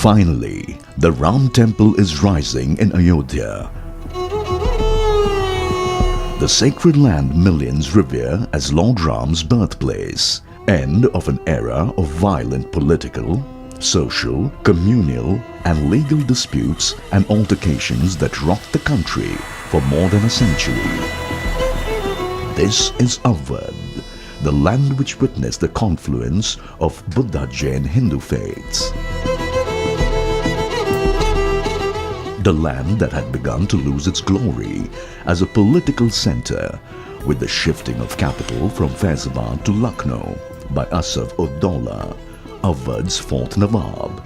Finally, the Ram temple is rising in Ayodhya. The sacred land millions revere as Lord Ram's birthplace. End of an era of violent political, social, communal and legal disputes and altercations that rocked the country for more than a century. This is Ayodhya, the land which witnessed the confluence of Buddha Jain Hindu faiths. The land that had begun to lose its glory as a political center with the shifting of capital from Faizabad to Lucknow by Asaf ud-Daula, Awadh's fourth Nawab.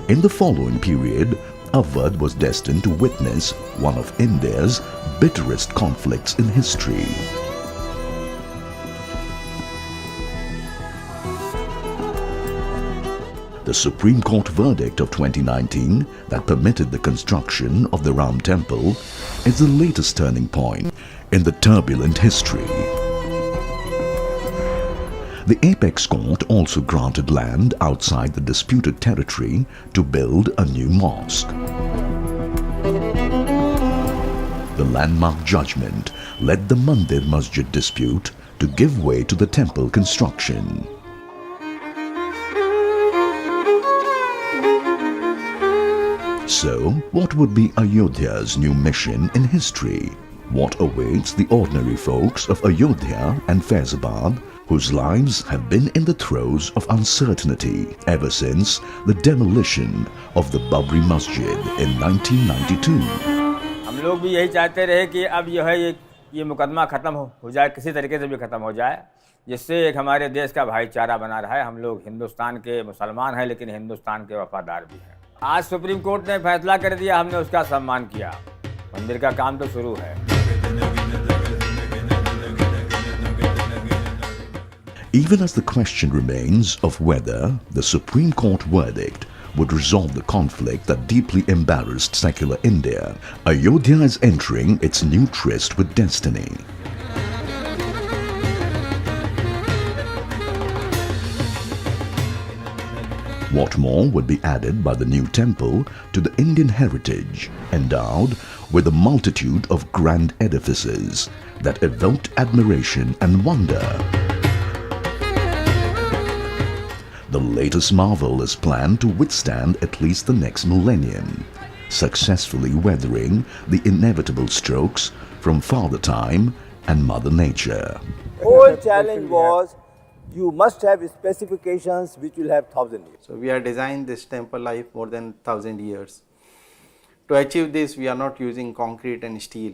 In the following period, Awadh was destined to witness one of India's bitterest conflicts in history. The Supreme Court verdict of 2019 that permitted the construction of the Ram Temple is the latest turning point in the turbulent history. The Apex Court also granted land outside the disputed territory to build a new mosque. The landmark judgment led the Mandir Masjid dispute to give way to the temple construction. So, what would be Ayodhya's new mission in history? What awaits the ordinary folks of Ayodhya and Faizabad, whose lives have been in the throes of uncertainty ever since the demolition of the Babri Masjid in 1992? हम लोग भी यही चाहते रहे कि अब ये मुकदमा खत्म हो जाए, किसी तरीके से भी खत्म हो जाए, जिससे एक हमारे देश का भाईचारा बना रहा है। हम लोग हिंदुस्तान के मुसलमान हैं, लेकिन हिंदुस्तान के वफादार भी हैं। आज सुप्रीम कोर्ट ने फैसला कर दिया, हमने उसका सम्मान किया। मंदिर का काम तो शुरू है। Even as the question remains of whether the Supreme Court verdict would resolve the conflict that deeply embarrassed secular India, Ayodhya is entering its new tryst with destiny. What more would be added by the new temple to the Indian heritage, endowed with a multitude of grand edifices that evoked admiration and wonder? The latest marvel is planned to withstand at least the next millennium, successfully weathering the inevitable strokes from Father Time and Mother Nature. Whole challenge was you must have specifications which will have 1,000 years. So we have designed this temple life more than 1,000 years. To achieve this, we are not using concrete and steel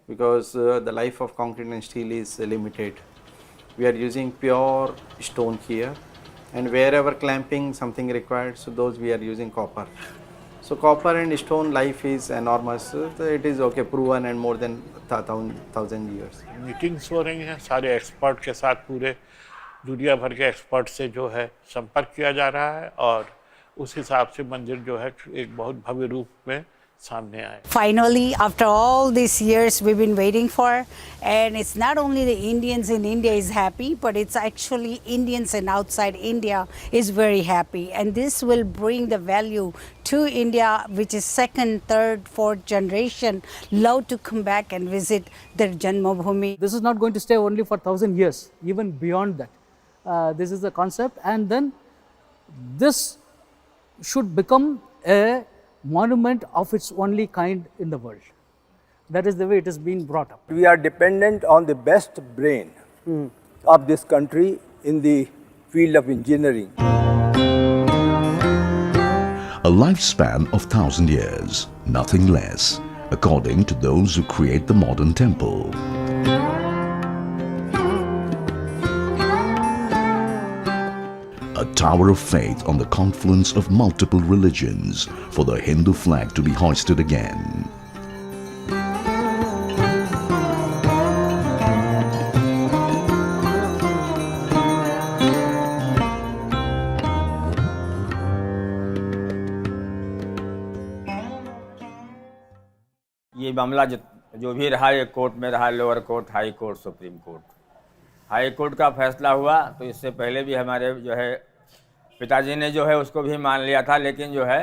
because the life of concrete and steel is limited. We are using pure stone here, and wherever clamping something required, so those we are using copper. So copper and stone life is enormous. So it is okay, proven and more than 1,000 years. Meetings हो रही हैं सारे expert के साथ, पूरे दुनिया भर के एक्सपर्ट से जो है संपर्क किया जा रहा है और उस हिसाब से मंदिर जो है एक बहुत भव्य रूप में सामने आए. Finally, after all these years we've been waiting for, and it's not only the Indians in India is happy, but it's actually Indians and outside India is very happy, and this will bring the value to India, which is second, third, fourth generation love to come back and visit their Janmabhoomi. This is not going to stay only for 1,000 years, even beyond that. This is the concept, and then this should become a monument of its only kind in the world. That is the way it has been brought up. We are dependent on the best brain of this country in the field of engineering. A lifespan of 1,000 years, nothing less, according to those who create the modern temple. A tower of faith on the confluence of multiple religions for the Hindu flag to be hoisted again. ये मामला जो भी रहा, ये court में रहा, lower court, high court, supreme court. High court का फैसला हुआ तो इससे पहले भी हमारे जो है पिताजी ने जो है उसको भी मान लिया था, लेकिन जो है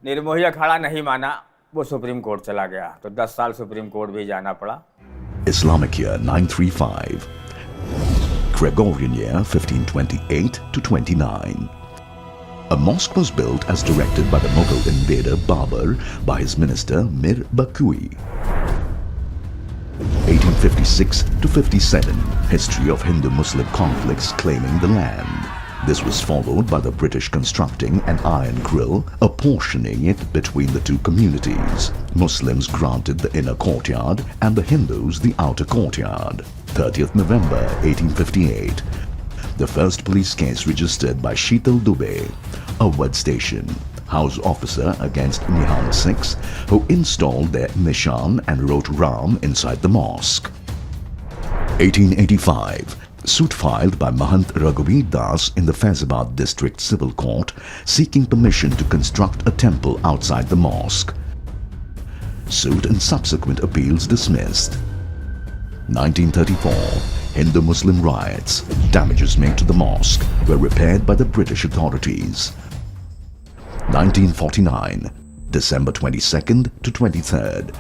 निर्मोही अखाड़ा नहीं माना, वो सुप्रीम कोर्ट चला गया, तो 10 साल सुप्रीम कोर्ट भी जाना पड़ा। Islamic year 935, Gregorian year 1528 to 29. A mosque was built as directed by the Mughal invader Babur by his minister Mir Bakui. 1856 to 57, history of Hindu-Muslim conflicts claiming the land. This was followed by the British constructing an iron grill, apportioning it between the two communities. Muslims granted the inner courtyard and the Hindus the outer courtyard. 30th November 1858. The first police case registered by Sheetal Dubey, a Wad station house officer against Nihan Sikhs who installed their Nishan and wrote Ram inside the mosque. 1885. Suit filed by Mahant Raghuveer Das in the Faizabad District Civil Court seeking permission to construct a temple outside the mosque. Suit and subsequent appeals dismissed. 1934. Hindu-Muslim riots. Damages made to the mosque were repaired by the British authorities. 1949. December 22nd to 23rd.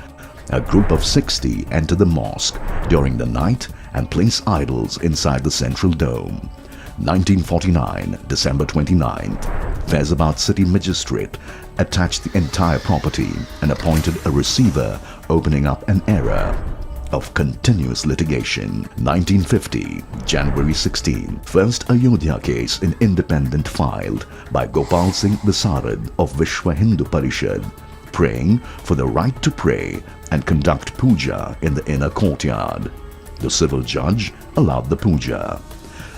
A group of 60 enter the mosque during the night and place idols inside the central dome. 1949, December 29th, Faizabad City Magistrate attached the entire property and appointed a receiver, opening up an era of continuous litigation. 1950, January 16, first Ayodhya case in independent filed by Gopal Singh Visarad of Vishwa Hindu Parishad, praying for the right to pray and conduct puja in the inner courtyard. The civil judge allowed the puja.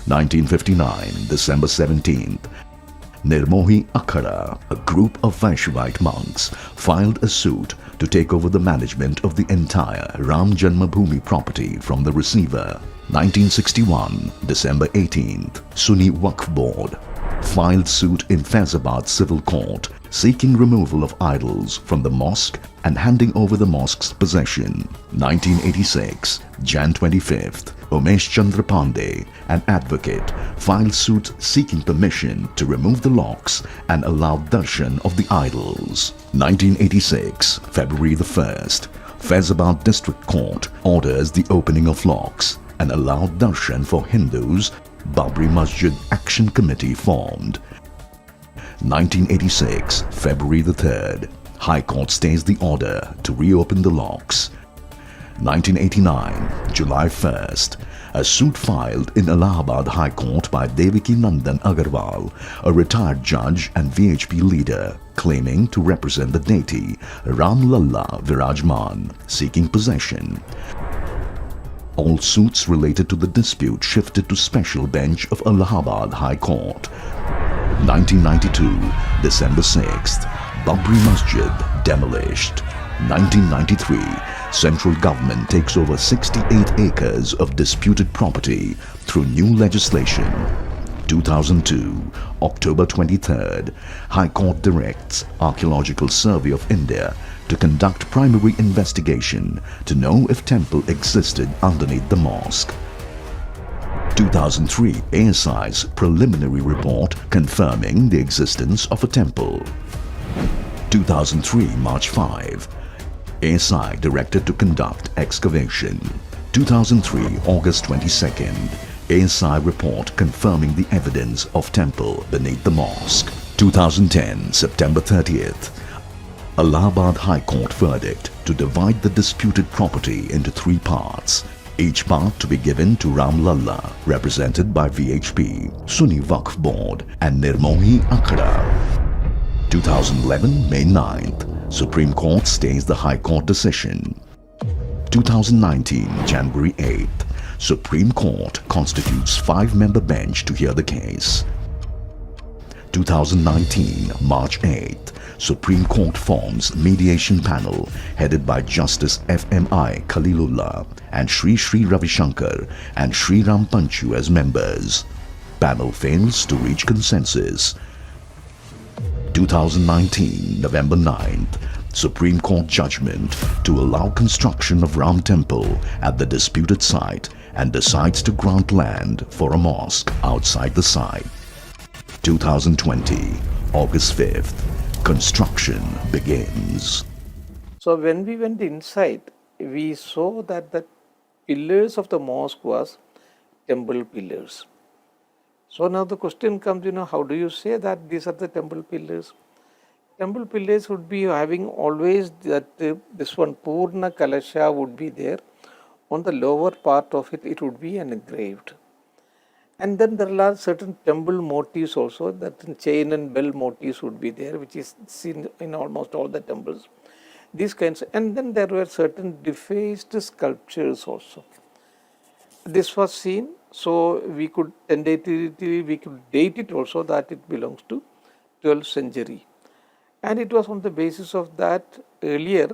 1959, December 17th, Nirmohi Akhada, a group of Vaishnavite monks, filed a suit to take over the management of the entire Ram Janmabhoomi property from the receiver. 1961, December 18th, Sunni Waqf Board filed suit in Faizabad Civil Court seeking removal of idols from the mosque and handing over the mosque's possession. 1986, Jan 25th, Umesh Chandra Pandey, an advocate, filed suit seeking permission to remove the locks and allow darshan of the idols. 1986, February the 1st, Faizabad District Court orders the opening of locks and allowed darshan for Hindus. Babri Masjid Action Committee formed. 1986, February the 3rd, High Court stays the order to reopen the locks. 1989, July 1st, a suit filed in Allahabad High Court by Devaki Nandan Agarwal, a retired judge and VHP leader, claiming to represent the deity Ram Lalla Virajman, seeking possession. All suits related to the dispute shifted to Special Bench of Allahabad High Court. 1992, December 6th, Babri Masjid demolished. 1993, central government takes over 68 acres of disputed property through new legislation. 2002, October 23rd, High Court directs Archaeological Survey of India to conduct primary investigation to know if temple existed underneath the mosque. 2003, ASI's preliminary report confirming the existence of a temple. 2003, March 5, ASI directed to conduct excavation. 2003, August 22nd, ASI report confirming the evidence of temple beneath the mosque. 2010, September 30th, Allahabad High Court verdict to divide the disputed property into 3 parts, each part to be given to Ram Lalla, represented by VHP, Sunni Waqf Board and Nirmohi Akhada. 2011, May 9th, Supreme Court stays the High Court decision. 2019, January 8th, Supreme Court constitutes 5-member bench to hear the case. 2019, March 8th, Supreme Court forms mediation panel headed by Justice FMI Khalilullah and Sri Ravi Shankar and Sri Ram Panchu as members. Panel fails to reach consensus. 2019, November 9th, Supreme Court judgment to allow construction of Ram Temple at the disputed site and decides to grant land for a mosque outside the site. 2020, August 5th, construction begins. So when we went inside, we saw that the pillars of the mosque was temple pillars. So now the question comes, how do you say that these are the temple pillars? Temple pillars would be having always that this one Purna Kalasha would be there. On the lower part of it, it would be engraved. And then there are certain temple motifs also, that chain and bell motifs would be there, which is seen in almost all the temples. These kinds, and then there were certain defaced sculptures also. This was seen, so we could tentatively date it also that it belongs to 12th century. And it was on the basis of that earlier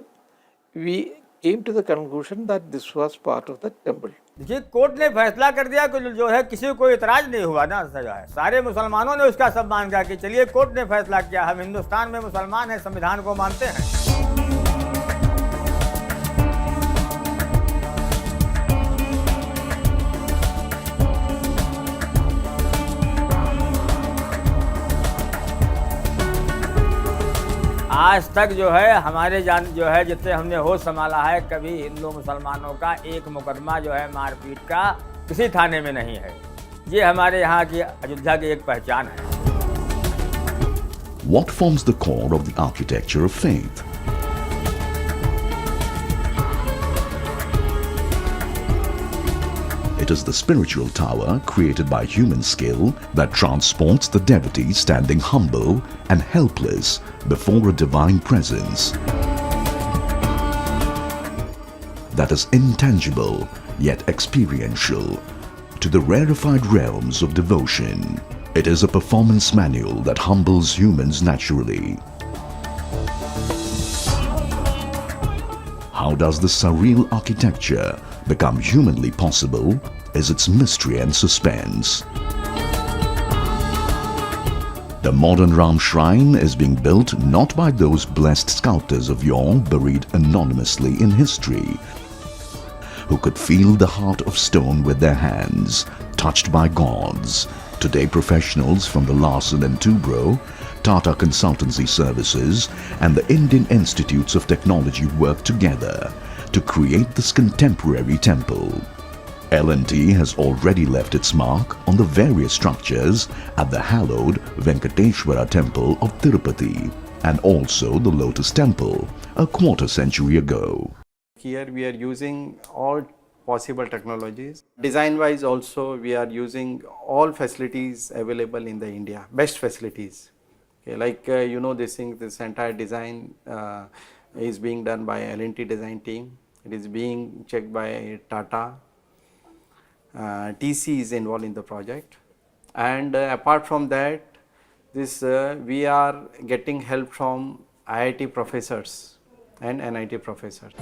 we came to the conclusion that this was part of the temple. देखिए court ने फैसला कर दिया कि जो है किसी को कोई इतराज नहीं हुआ ना, जो है सारे मुसलमानों ने उसका सम्मान किया कि चलिए कोर्ट ने फैसला किया, हम हिंदुस्तान में मुसलमान हैं, संविधान को मानते हैं। आज तक जो है हमारे जो है जितने हमने होश संभाला है, कभी हिंदू मुसलमानों का एक मुकदमा जो है मारपीट का किसी थाने में नहीं है। ये हमारे यहाँ की अयोध्या की एक पहचान है। What forms the core of the architecture of faith? It is the spiritual tower created by human skill that transports the devotee standing humble and helpless before a divine presence. That is intangible yet experiential to the rarefied realms of devotion. It is a performance manual that humbles humans naturally. How does this surreal architecture become humanly possible is its mystery and suspense. The modern Ram Shrine is being built not by those blessed sculptors of yore buried anonymously in history, who could feel the heart of stone with their hands, touched by gods. Today professionals from the Larsen & Toubro, Tata Consultancy Services and the Indian Institutes of Technology work together to create this contemporary temple. L&T has already left its mark on the various structures at the hallowed Venkateshwara temple of Tirupati and also the Lotus temple a quarter century ago. Here we are using all possible technologies. Design wise also we are using all facilities available in the India, best facilities. Okay, like this thing, this entire design is being done by L&T design team. It is being checked by Tata. TC is involved in the project, and apart from that, this we are getting help from IIT professors and NIT professors.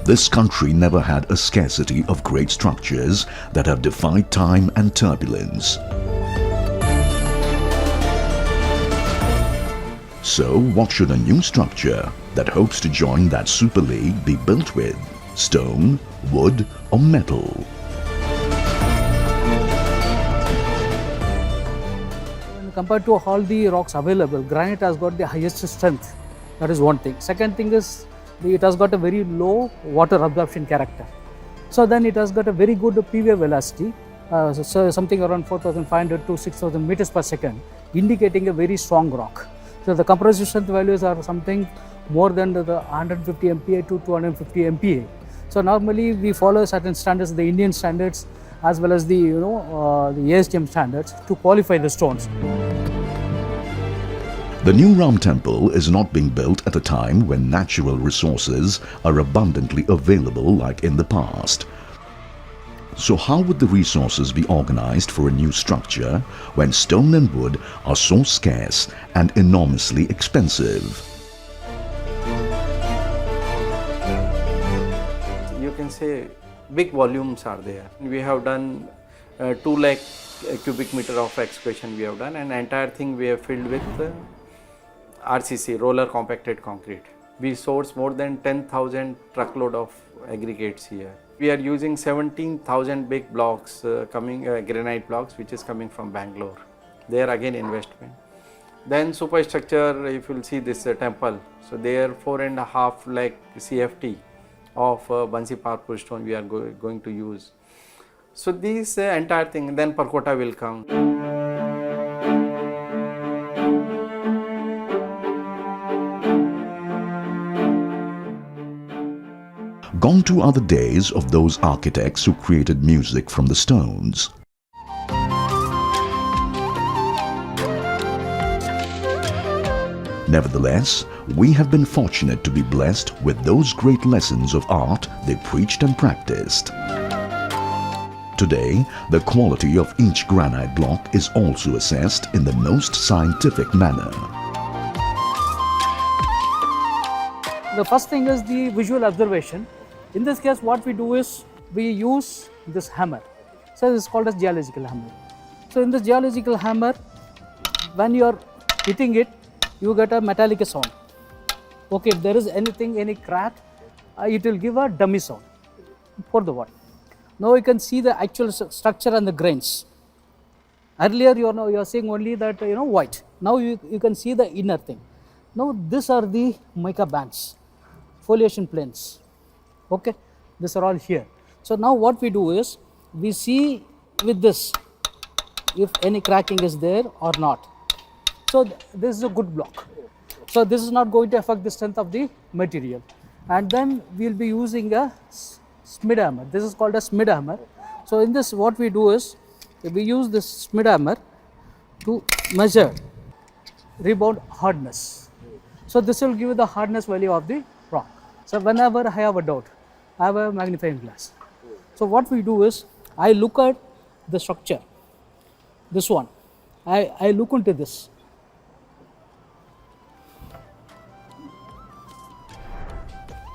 This country never had a scarcity of great structures that have defied time and turbulence. So what should a new structure that hopes to join that Super League be built with? Stone, wood or metal? When compared to all the rocks available, granite has got the highest strength. That is one thing. Second thing is it has got a very low water absorption character. So then it has got a very good PV velocity, so something around 4,500 to 6,000 meters per second, indicating a very strong rock. So the compressive strength values are something more than the 150 MPa to 250 MPa. So normally we follow certain standards, the Indian standards as well as the the ASTM standards to qualify the stones. The new Ram temple is not being built at a time when natural resources are abundantly available like in the past. So how would the resources be organized for a new structure when stone and wood are so scarce and enormously expensive? You can say big volumes are there. We have done 2 lakh cubic meter of excavation we have done, and entire thing we have filled with RCC, roller compacted concrete. We source more than 10,000 truckload of aggregates here. We are using 17,000 big blocks granite blocks, which is coming from Bangalore. There again investment. Then superstructure, if you will see this temple, so there 4.5 lakh CFT of Bansi Parpur stone we are going to use. So this entire thing, then Parkota will come. Gone too are the days of those architects who created music from the stones. Nevertheless, we have been fortunate to be blessed with those great lessons of art they preached and practiced. Today, the quality of each granite block is also assessed in the most scientific manner. The first thing is the visual observation. In this case, what we do is we use this hammer. So this is called as geological hammer. So in this geological hammer, when you are hitting it, you get a metallic sound. Okay, if there is anything, any crack, it will give a dummy sound for the what. Now you can see the actual structure and the grains. Earlier you are seeing only that white. Now you can see the inner thing. Now these are the mica bands, foliation planes. Okay, these are all here. So now what we do is we see with this if any cracking is there or not. So this is a good block. So this is not going to affect the strength of the material. And then we will be using a smid hammer. This is called a smid hammer. So in this what we do is we use this smid hammer to measure rebound hardness. So this will give you the hardness value of the rock. So whenever I have a doubt, I have a magnifying glass. So what we do is I look at the structure, this one. I look into this.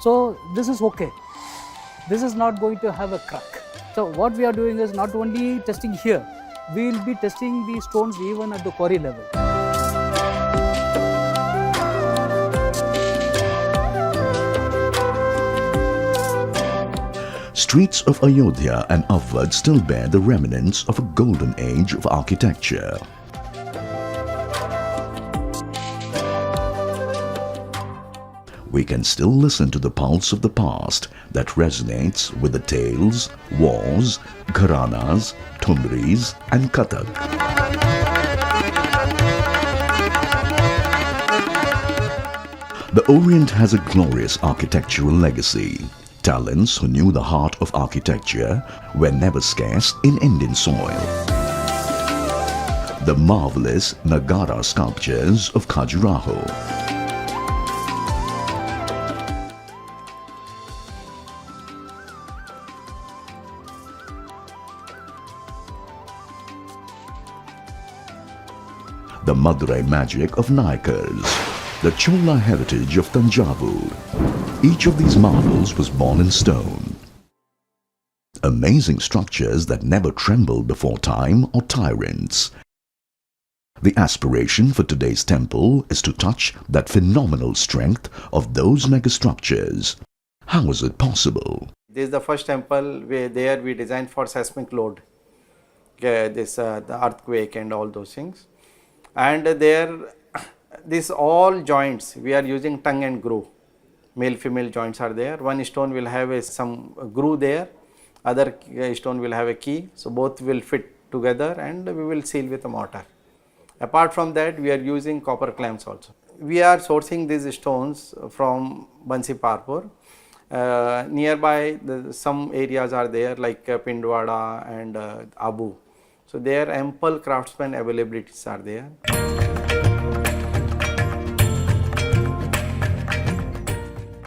So this is okay. This is not going to have a crack. So what we are doing is not only testing here, we will be testing the stones even at the quarry level. Streets of Ayodhya and upward still bear the remnants of a golden age of architecture. We can still listen to the pulse of the past that resonates with the tales, wars, gharanas, thumris and Kathak. The Orient has a glorious architectural legacy. Talents who knew the heart of architecture were never scarce in Indian soil. The marvelous Nagara sculptures of Khajuraho. The Madurai magic of Naikars. The Chola heritage of Tanjavur. Each of these marvels was born in stone. Amazing structures that never tremble before time or tyrants. The aspiration for today's temple is to touch that phenomenal strength of those megastructures. How is it possible? This is the first temple where there we designed for seismic load, the earthquake and all those things. And there, these all joints we are using tongue and groove. Male female joints are there. One stone will have some groove there, other stone will have a key. So both will fit together and we will seal with a mortar. Apart from that, we are using copper clamps also. We are sourcing these stones from Bansi Parpur. Nearby some areas are there like Pindwada and Abu. So there ample craftsmen availabilities are there.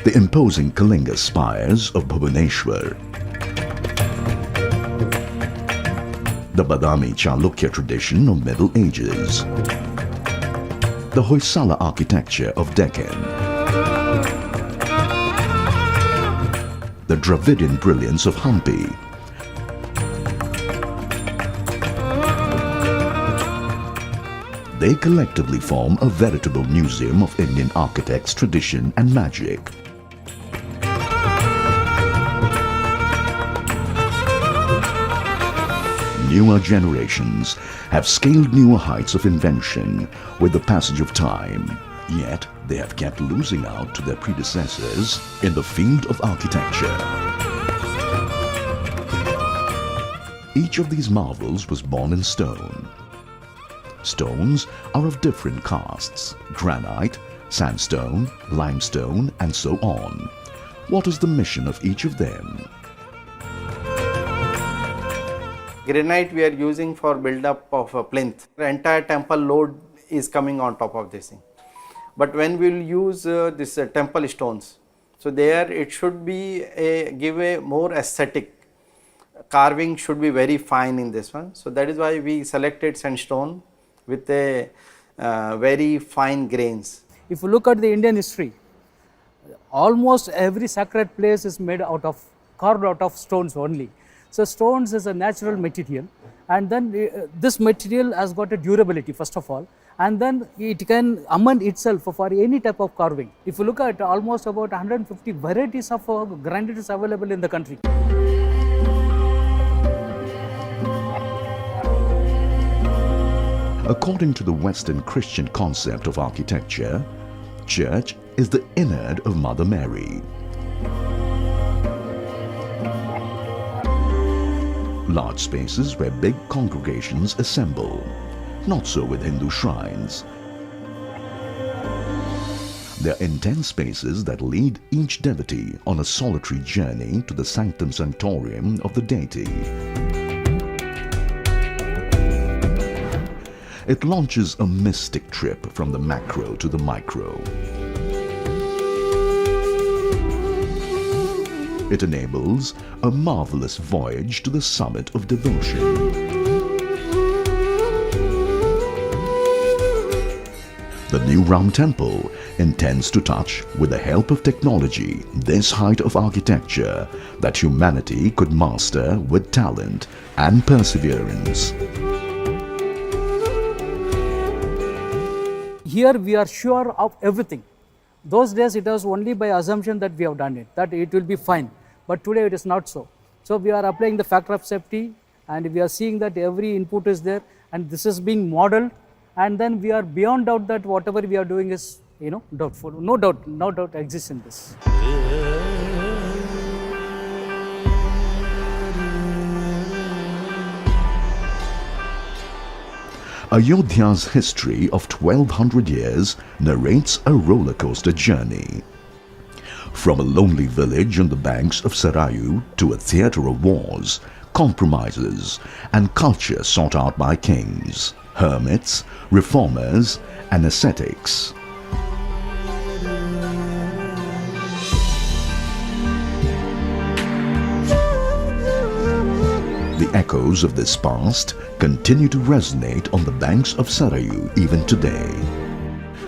The imposing Kalinga spires of Bhubaneswar. The Badami Chalukya tradition of Middle Ages. The Hoysala architecture of Deccan. The Dravidian brilliance of Hampi. They collectively form a veritable museum of Indian architects' tradition and magic. newer generations have scaled newer heights of invention with the passage of time, yet they have kept losing out to their predecessors in the field of architecture. Each of these marvels was born in stone. Stones are of different casts: granite, sandstone, limestone, and so on. What is the mission of each of them? Granite we are using for build up of a plinth. The entire temple load is coming on top of this thing. But when we will use this temple stones, so there it should be give a more aesthetic. Carving should be very fine in this one. So that is why we selected sandstone with a very fine grains. If you look at the Indian history, almost every sacred place is made out of, carved out of stones only. So stones is a natural material, and then this material has got a durability first of all, and then it can amend itself for any type of carving. If you look at almost about 150 varieties of granite is available in the country. According to the Western Christian concept of architecture, church is the innard of Mother Mary. Large spaces where big congregations assemble. Not so with Hindu shrines. They are intense spaces that lead each devotee on a solitary journey to the sanctum sanctorum of the deity. It launches a mystic trip from the macro to the micro. It enables a marvelous voyage to the summit of devotion. The new Ram Temple intends to touch, with the help of technology, this height of architecture that humanity could master with talent and perseverance. Here we are sure of everything. Those days it was only by assumption that we have done it, that it will be fine. But today it is not so. So we are applying the factor of safety, and we are seeing that every input is there, and this is being modeled, and then we are beyond doubt that whatever we are doing is, doubtful. No doubt exists in this. Ayodhya's history of 1200 years narrates a roller coaster journey. From a lonely village on the banks of Sarayu to a theatre of wars, compromises, and culture sought out by kings, hermits, reformers, and ascetics. The echoes of this past continue to resonate on the banks of Sarayu even today.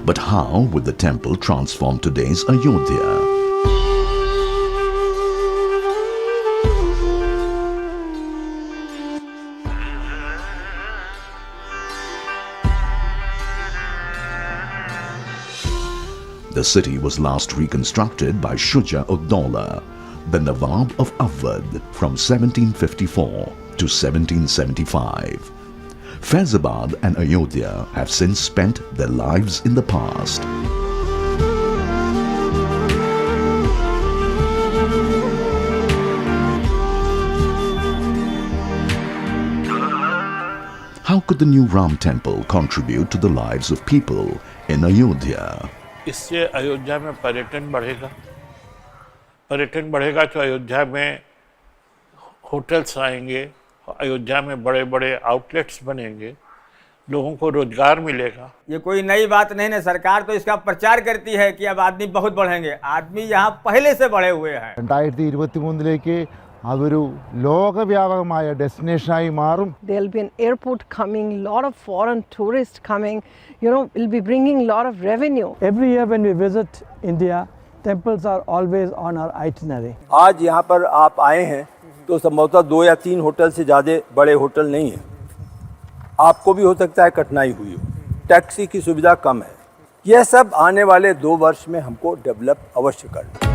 But how will the temple transform today's Ayodhya? The city was last reconstructed by Shuja-ud-Dawla, the Nawab of Awadh, from 1754 to 1775. Faizabad and Ayodhya have since spent their lives in the past. How could the new Ram Temple contribute to the lives of people in Ayodhya? इससे अयोध्या में पर्यटन बढ़ेगा तो अयोध्या में hotels आएंगे, अयोध्या में बड़े बड़े आउटलेट्स बनेंगे, लोगों को रोजगार मिलेगा। ये कोई नई बात नहीं है, सरकार तो इसका प्रचार करती है कि अब आदमी बहुत बढ़ेंगे। आदमी यहाँ पहले से बढ़े हुए हैं। 2023 അതൊരു ലോകവ്യാപകമായ ഡെസ്റ്റിനേഷനായി മാറും. There'll be an airport coming, lot of foreign tourists coming, will be bringing lot of revenue. Every year when we visit India, temples are always on our itinerary. आज यहाँ पर आप आए हैं तो संभवतः 2 या 3 होटल से ज़्यादा बड़े होटल नहीं हैं। आपको भी हो सकता है कठिनाई हुई हो, टैक्सी की सुविधा कम है। यह सब आने वाले 2 वर्ष में हमको डेवलप अवश्य करना है।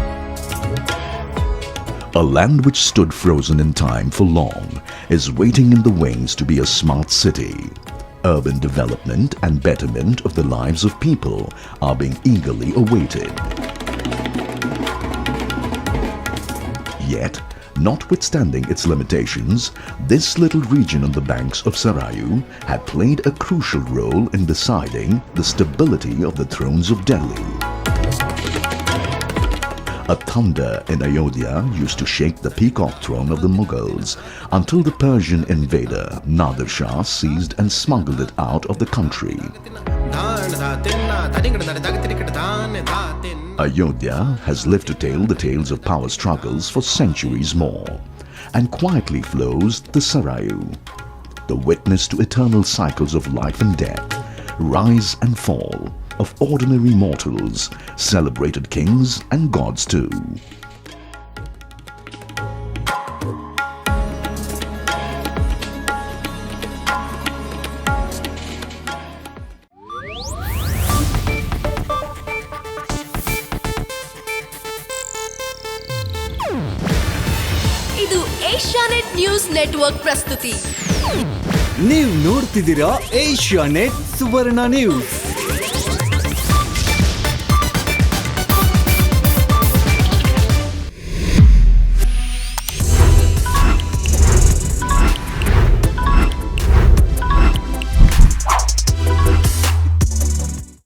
A land which stood frozen in time for long is waiting in the wings to be a smart city. Urban development and betterment of the lives of people are being eagerly awaited. Yet, notwithstanding its limitations, this little region on the banks of Sarayu had played a crucial role in deciding the stability of the thrones of Delhi. A thunder in Ayodhya used to shake the peacock throne of the Mughals until the Persian invader Nadir Shah seized and smuggled it out of the country. Ayodhya has lived to tell the tales of power struggles for centuries more, and quietly flows the Sarayu, the witness to eternal cycles of life and death, rise and fall of ordinary mortals, celebrated kings and gods too. ಇದು Asianet news network ಪ್ರಸ್ತುತಿ. ನೀವು ನೋಡ್ತಿದ್ದೀರಾ Asianet ಸುವರ್ಣ news.